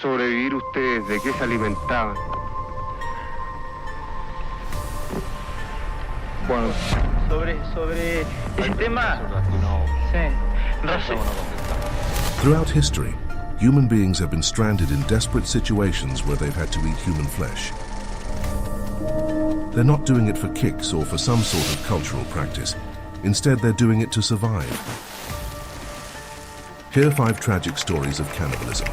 sobrevivir ustedes? ¿De qué se alimentaban? Bueno, sobre el tema, sí. Throughout history, human beings have been stranded in desperate situations where they've had to eat human flesh. They're not doing it for kicks or for some sort of cultural practice. Instead, they're doing it to survive. Here are 5 tragic stories of cannibalism.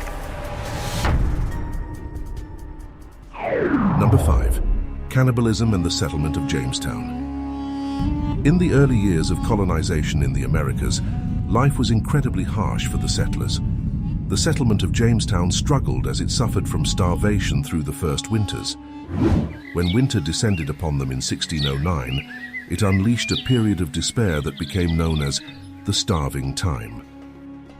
Number 5. Cannibalism and the settlement of Jamestown. In the early years of colonization in the Americas, life was incredibly harsh for the settlers. The settlement of Jamestown struggled as it suffered from starvation through the first winters. When winter descended upon them in 1609, it unleashed a period of despair that became known as the Starving Time.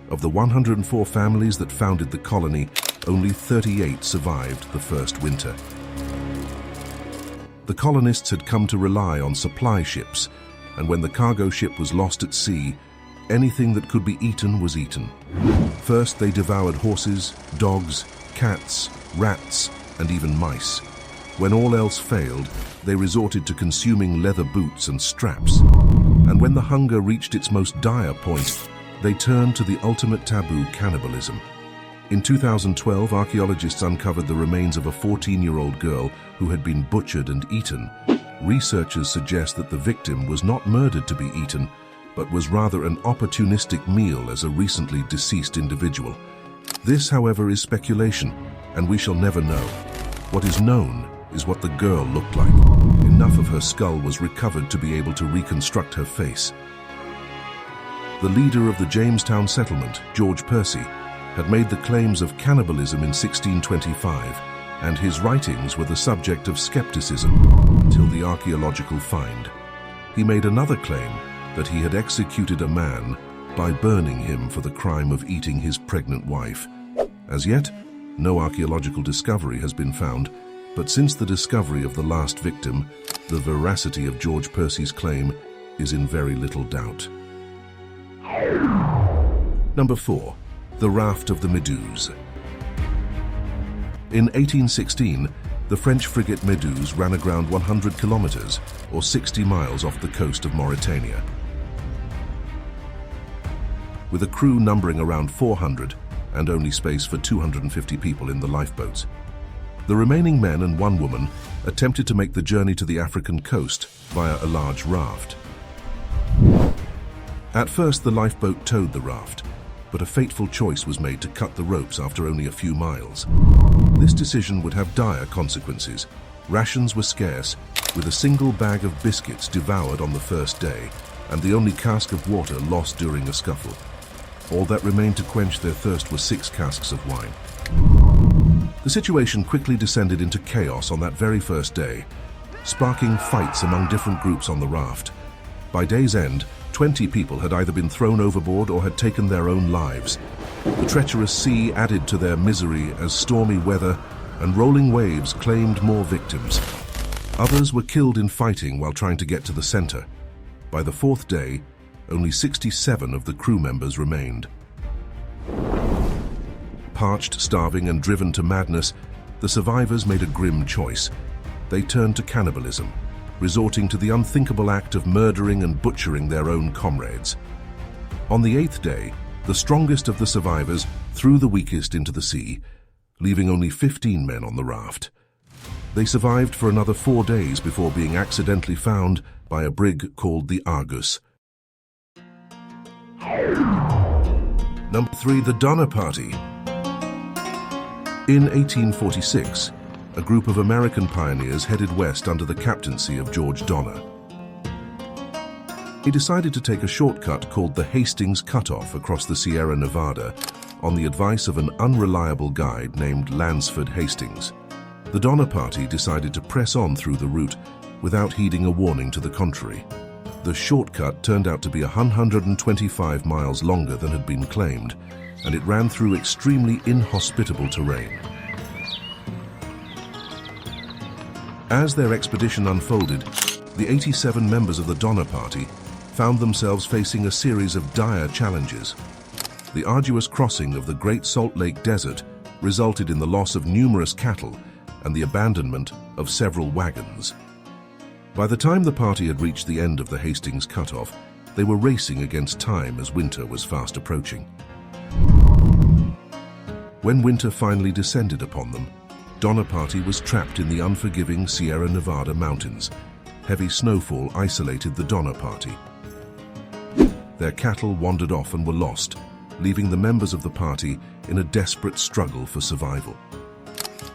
Of the 104 families that founded the colony, only 38 survived the first winter. The colonists had come to rely on supply ships, and when the cargo ship was lost at sea, anything that could be eaten was eaten. First, they devoured horses, dogs, cats, rats, and even mice. When all else failed, they resorted to consuming leather boots and straps. And when the hunger reached its most dire point, they turned to the ultimate taboo, cannibalism. In 2012, archaeologists uncovered the remains of a 14-year-old girl who had been butchered and eaten. Researchers suggest that the victim was not murdered to be eaten, but was rather an opportunistic meal as a recently deceased individual. This, however, is speculation, and we shall never know. What is known is what the girl looked like. Enough of her skull was recovered to be able to reconstruct her face. The leader of the Jamestown settlement, George Percy, had made the claims of cannibalism in 1625, and his writings were the subject of skepticism until the archaeological find. He made another claim that he had executed a man by burning him for the crime of eating his pregnant wife. As yet, no archaeological discovery has been found, but since the discovery of the last victim, the veracity of George Percy's claim is in very little doubt. Number 4. The Raft of the Meduse. In 1816, the French frigate Meduse ran aground 100 kilometers, or 60 miles off the coast of Mauritania. With a crew numbering around 400 and only space for 250 people in the lifeboats, the remaining men and one woman attempted to make the journey to the African coast via a large raft. At first, the lifeboat towed the raft, but a fateful choice was made to cut the ropes after only a few miles. This decision would have dire consequences. Rations were scarce, with a single bag of biscuits devoured on the first day, and the only cask of water lost during a scuffle. All that remained to quench their thirst were 6 casks of wine. The situation quickly descended into chaos on that very first day, sparking fights among different groups on the raft. By day's end, 20 people had either been thrown overboard or had taken their own lives. The treacherous sea added to their misery as stormy weather and rolling waves claimed more victims. Others were killed in fighting while trying to get to the center. By the 4th day, only 67 of the crew members remained. Parched, starving, and driven to madness, the survivors made a grim choice. They turned to cannibalism, resorting to the unthinkable act of murdering and butchering their own comrades. On the 8th day, the strongest of the survivors threw the weakest into the sea, leaving only 15 men on the raft. They survived for another 4 days before being accidentally found by a brig called the Argus. Number 3. The Donner Party. In 1846, a group of American pioneers headed west under the captaincy of George Donner. He decided to take a shortcut called the Hastings Cutoff across the Sierra Nevada on the advice of an unreliable guide named Lansford Hastings. The Donner Party decided to press on through the route without heeding a warning to the contrary. The shortcut turned out to be 125 miles longer than had been claimed, and it ran through extremely inhospitable terrain. As their expedition unfolded, the 87 members of the Donner Party found themselves facing a series of dire challenges. The arduous crossing of the Great Salt Lake Desert resulted in the loss of numerous cattle and the abandonment of several wagons. By the time the party had reached the end of the Hastings cutoff, they were racing against time as winter was fast approaching. When winter finally descended upon them, Donner Party was trapped in the unforgiving Sierra Nevada mountains. Heavy snowfall isolated the Donner Party. Their cattle wandered off and were lost, leaving the members of the party in a desperate struggle for survival.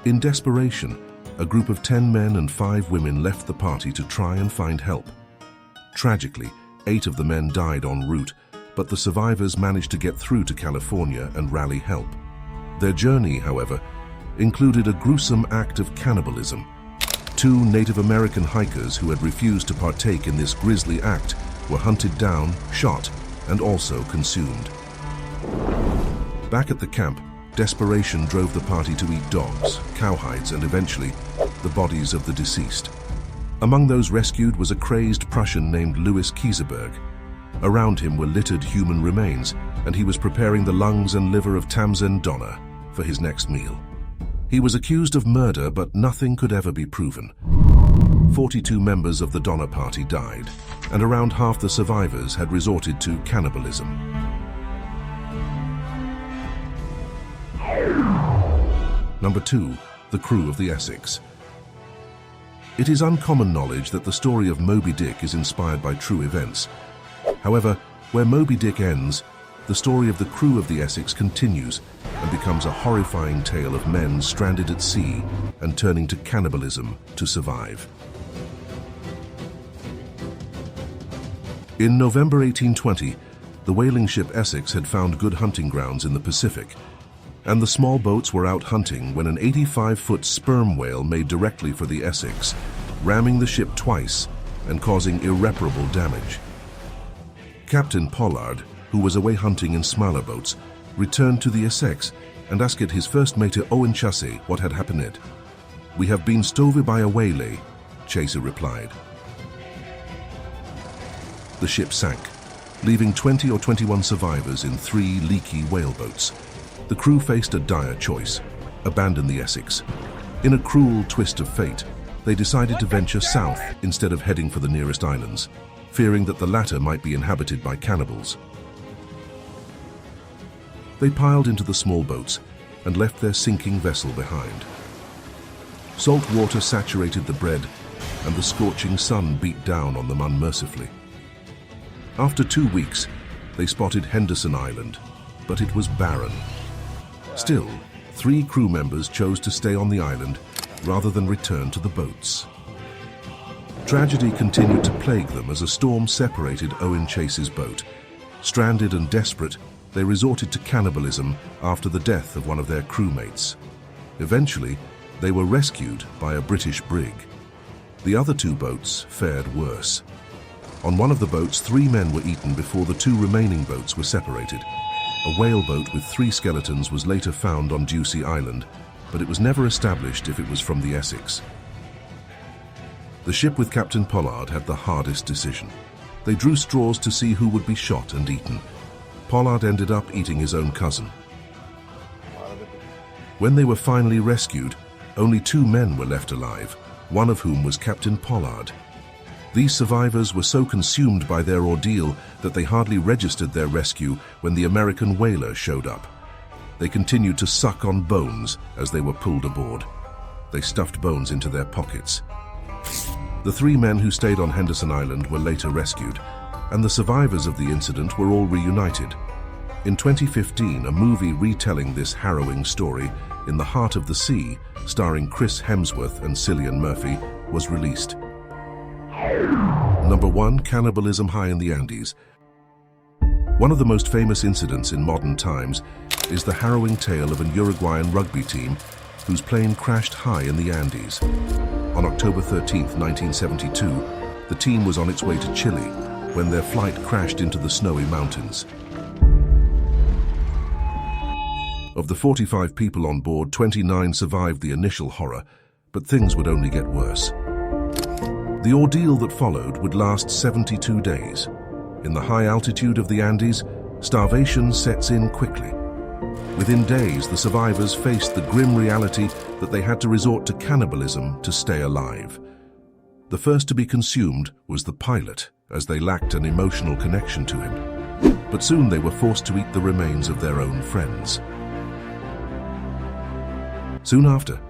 In desperation, a group of 10 men and 5 women left the party to try and find help. Tragically, 8 of the men died en route, but the survivors managed to get through to California and rally help. Their journey, however, included a gruesome act of cannibalism. 2 Native American hikers who had refused to partake in this grisly act were hunted down, shot, and also consumed. Back at the camp, desperation drove the party to eat dogs, cowhides, and eventually, the bodies of the deceased. Among those rescued was a crazed Prussian named Louis Kieseberg. Around him were littered human remains, and he was preparing the lungs and liver of Tamsen Donner for his next meal. He was accused of murder, but nothing could ever be proven. 42 members of the Donner Party died, and around half the survivors had resorted to cannibalism. Number 2. The crew of the Essex. It is uncommon knowledge that the story of Moby Dick is inspired by true events. However, where Moby Dick ends, the story of the crew of the Essex continues and becomes a horrifying tale of men stranded at sea and turning to cannibalism to survive. In November 1820, the whaling ship Essex had found good hunting grounds in the Pacific, and the small boats were out hunting when an 85-foot sperm whale made directly for the Essex, ramming the ship twice and causing irreparable damage. Captain Pollard, who was away hunting in smaller boats, returned to the Essex and asked his first mate Owen Chassé what had happened. "We have been stove by a whale," Chaser replied. The ship sank, leaving 20 or 21 survivors in 3 leaky whaleboats. The crew faced a dire choice: abandon the Essex. In a cruel twist of fate, they decided to venture south instead of heading for the nearest islands, fearing that the latter might be inhabited by cannibals. They piled into the small boats and left their sinking vessel behind. Salt water saturated the bread, and the scorching sun beat down on them unmercifully. After 2 weeks, they spotted Henderson Island, but it was barren. Still, 3 crew members chose to stay on the island rather than return to the boats. Tragedy continued to plague them as a storm separated Owen Chase's boat. Stranded and desperate, they resorted to cannibalism after the death of one of their crewmates. Eventually, they were rescued by a British brig. The other 2 boats fared worse. On one of the boats, 3 men were eaten before the 2 remaining boats were separated. A whale boat with 3 skeletons was later found on Ducie Island, but it was never established if it was from the Essex. The ship with Captain Pollard had the hardest decision. They drew straws to see who would be shot and eaten. Pollard ended up eating his own cousin. When they were finally rescued, only 2 men were left alive, one of whom was Captain Pollard. These survivors were so consumed by their ordeal that they hardly registered their rescue when the American whaler showed up. They continued to suck on bones as they were pulled aboard. They stuffed bones into their pockets. The 3 men who stayed on Henderson Island were later rescued, and the survivors of the incident were all reunited. In 2015, a movie retelling this harrowing story, In the Heart of the Sea, starring Chris Hemsworth and Cillian Murphy, was released. Number 1. Cannibalism high in the Andes. One of the most famous incidents in modern times is the harrowing tale of an Uruguayan rugby team whose plane crashed high in the Andes. On October 13, 1972, the team was on its way to Chile when their flight crashed into the snowy mountains. Of the 45 people on board, 29 survived the initial horror, but things would only get worse. The ordeal that followed would last 72 days. In the high altitude of the Andes, starvation sets in quickly. Within days, the survivors faced the grim reality that they had to resort to cannibalism to stay alive. The first to be consumed was the pilot, as they lacked an emotional connection to him. But soon they were forced to eat the remains of their own friends. Soon after,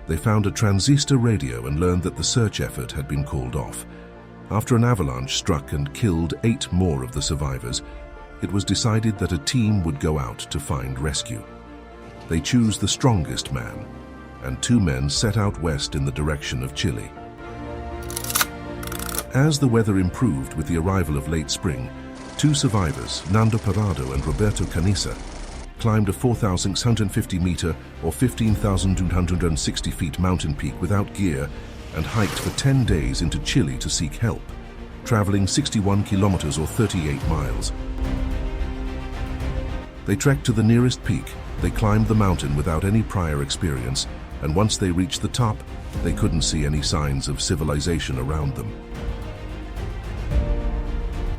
they found a transistor radio and learned that the search effort had been called off. After an avalanche struck and killed 8 more of the survivors, it was decided that a team would go out to find rescue. They chose the strongest man, and 2 men set out west in the direction of Chile. As the weather improved with the arrival of late spring, 2 survivors, Nando Parado and Roberto Canissa, climbed a 4,650-meter or 15,260 feet mountain peak without gear and hiked for 10 days into Chile to seek help, traveling 61 kilometers or 38 miles. They trekked to the nearest peak. They climbed the mountain without any prior experience, and once they reached the top, they couldn't see any signs of civilization around them.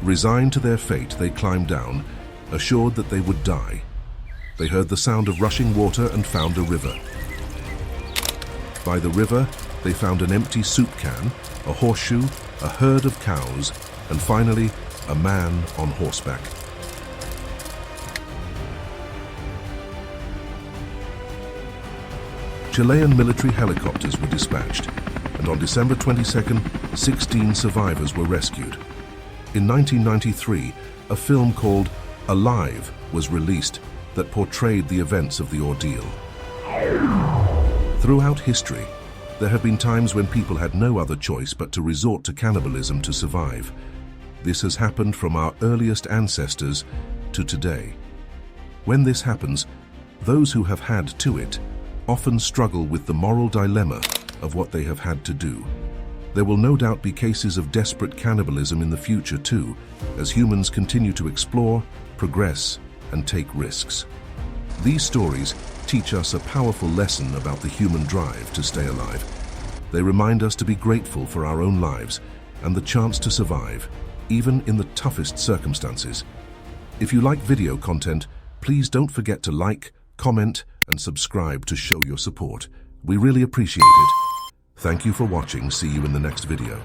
Resigned to their fate, they climbed down, assured that they would die. They heard the sound of rushing water and found a river. By the river, they found an empty soup can, a horseshoe, a herd of cows, and finally, a man on horseback. Chilean military helicopters were dispatched, and on December 22nd, 16 survivors were rescued. In 1993, a film called Alive was released that portrayed the events of the ordeal. Throughout history, there have been times when people had no other choice but to resort to cannibalism to survive. This has happened from our earliest ancestors to today. When this happens, those who have had to it often struggle with the moral dilemma of what they have had to do. There will no doubt be cases of desperate cannibalism in the future too, as humans continue to explore, progress, and take risks. These stories teach us a powerful lesson about the human drive to stay alive. They remind us to be grateful for our own lives and the chance to survive, even in the toughest circumstances. If you like video content, please don't forget to like, comment, and subscribe to show your support. We really appreciate it. Thank you for watching. See you in the next video.